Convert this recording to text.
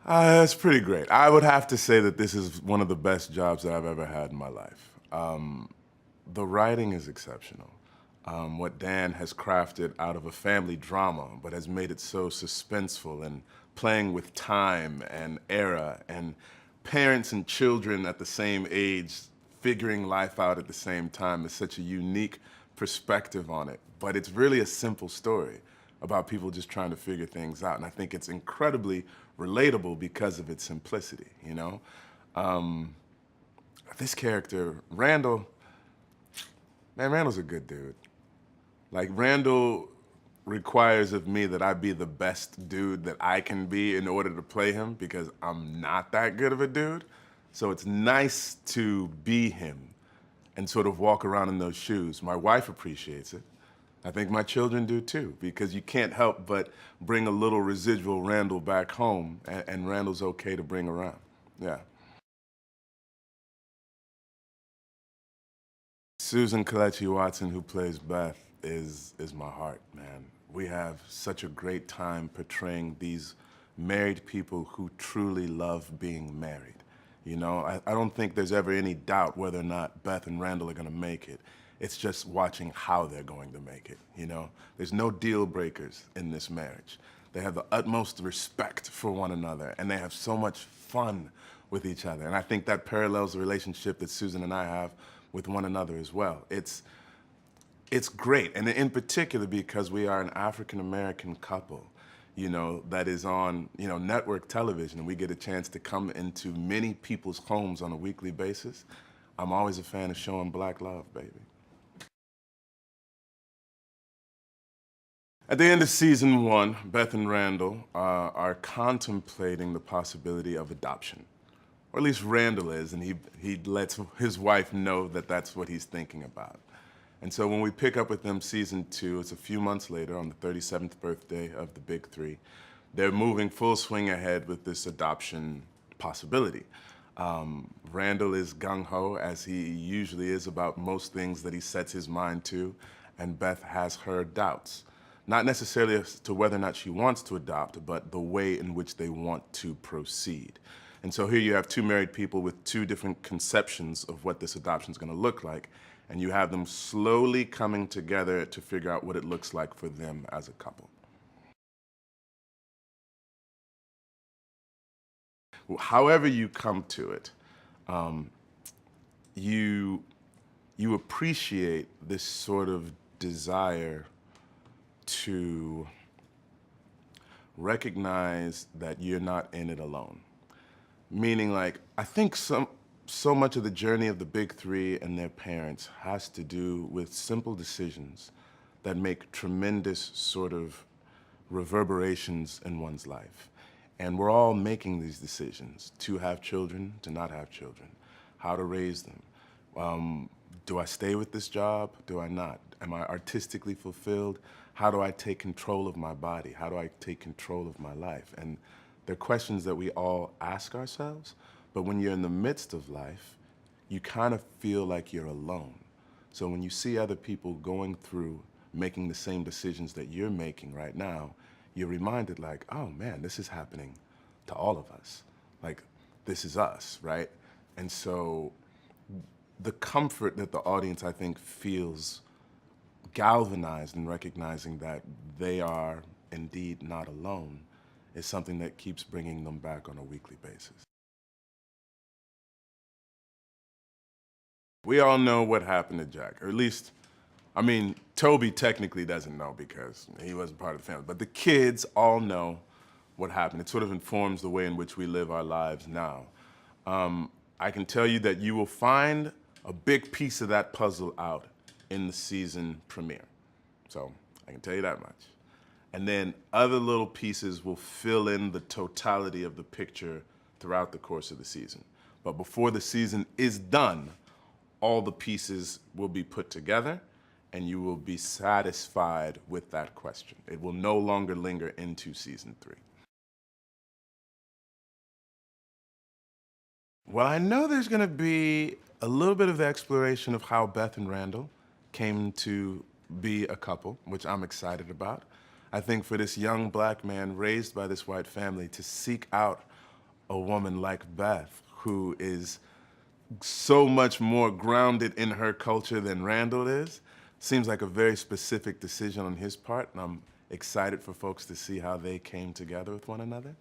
That's pretty great. I would have to say that this is one of the best jobs that I've ever had in my life. The writing is exceptional. What Dan has crafted out of a family drama, but has made it so suspenseful and playing with time and era and parents and children at the same age figuring life out at the same time is such a unique perspective on it. But it's really a simple story about people just trying to figure things out. And I think it's incredibly relatable because of its simplicity, you know? This character, Randall, man, Randall's a good dude. Like, Randall requires of me that I be the best dude that I can be in order to play him because I'm not that good of a dude. So it's nice to be him and sort of walk around in those shoes. My wife appreciates it. I think my children do too, because you can't help but bring a little residual Randall back home, and Randall's okay to bring around. Yeah. Susan Kelechi Watson, who plays Beth, is my heart, man. We have such a great time portraying these married people who truly love being married. You know, I don't think there's ever any doubt whether or not Beth and Randall are gonna make it. It's just watching how they're going to make it, you know? There's no deal breakers in this marriage. They have the utmost respect for one another, and they have so much fun with each other. And I think that parallels the relationship that Susan and I have with one another as well. It's great, and in particular because we are an African-American couple, you know, that is on, you know, network television, and we get a chance to come into many people's homes on a weekly basis. I'm always a fan of showing Black love, baby. At the end of season 1, Beth and Randall are contemplating the possibility of adoption. Or at least Randall is, and he lets his wife know that that's what he's thinking about. And so when we pick up with them season 2, it's a few months later on the 37th birthday of the big three, they're moving full swing ahead with this adoption possibility. Randall is gung-ho, as he usually is about most things that he sets his mind to, and Beth has her doubts. Not necessarily as to whether or not she wants to adopt, but the way in which they want to proceed. And so here you have two married people with two different conceptions of what this adoption is going to look like, and you have them slowly coming together to figure out what it looks like for them as a couple. However you come to it, you appreciate this sort of desire to recognize that you're not in it alone. Meaning, like, I think so much of the journey of the big three and their parents has to do with simple decisions that make tremendous sort of reverberations in one's life. And we're all making these decisions: to have children, to not have children, how to raise them. Do I stay with this job? Do I not? Am I artistically fulfilled? How do I take control of my body? How do I take control of my life? And they're questions that we all ask ourselves, but when you're in the midst of life, you kind of feel like you're alone. So when you see other people going through making the same decisions that you're making right now, you're reminded, like, oh man, this is happening to all of us. Like, this is us, right? And so the comfort that the audience, I think, feels galvanized in recognizing that they are indeed not alone is something that keeps bringing them back on a weekly basis. We all know what happened to Jack, or at least, I mean, Toby technically doesn't know because he wasn't part of the family, but the kids all know what happened. It sort of informs the way in which we live our lives now. I can tell you that you will find a big piece of that puzzle out in the season premiere. So I can tell you that much. And then other little pieces will fill in the totality of the picture throughout the course of the season. But before the season is done, all the pieces will be put together and you will be satisfied with that question. It will no longer linger into season 3. Well, I know there's gonna be a little bit of the exploration of how Beth and Randall came to be a couple, which I'm excited about. I think for this young black man raised by this white family to seek out a woman like Beth, who is so much more grounded in her culture than Randall is. Seems like a very specific decision on his part, and I'm excited for folks to see how they came together with one another.